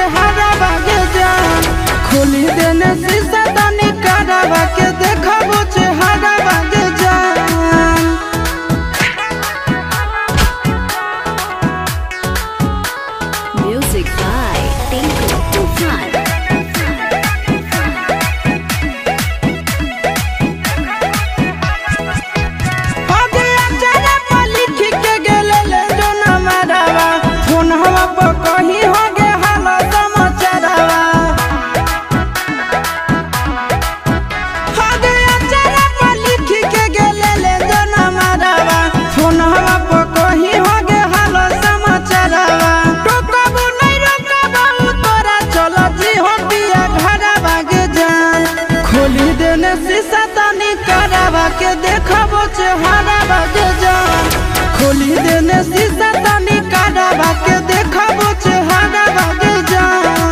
चेहरा बागे जान खोली देने शीशा तनी करावा के देखबो चेहरा बागे जान। Music by Tinku Tufan। खोली देने शीशा तनी करावा के देखबो चेहरा बागे जान खोली देने शीशा तनी करावा के देखबो चेहरा बागे जान।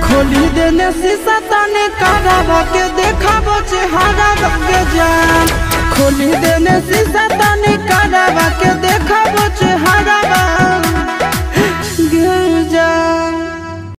खोली देने शीशा तनी करावा के देखबो चेहरा बागे जान खोली देने शीशा तनी करावा के देखबो चेहरा बागे।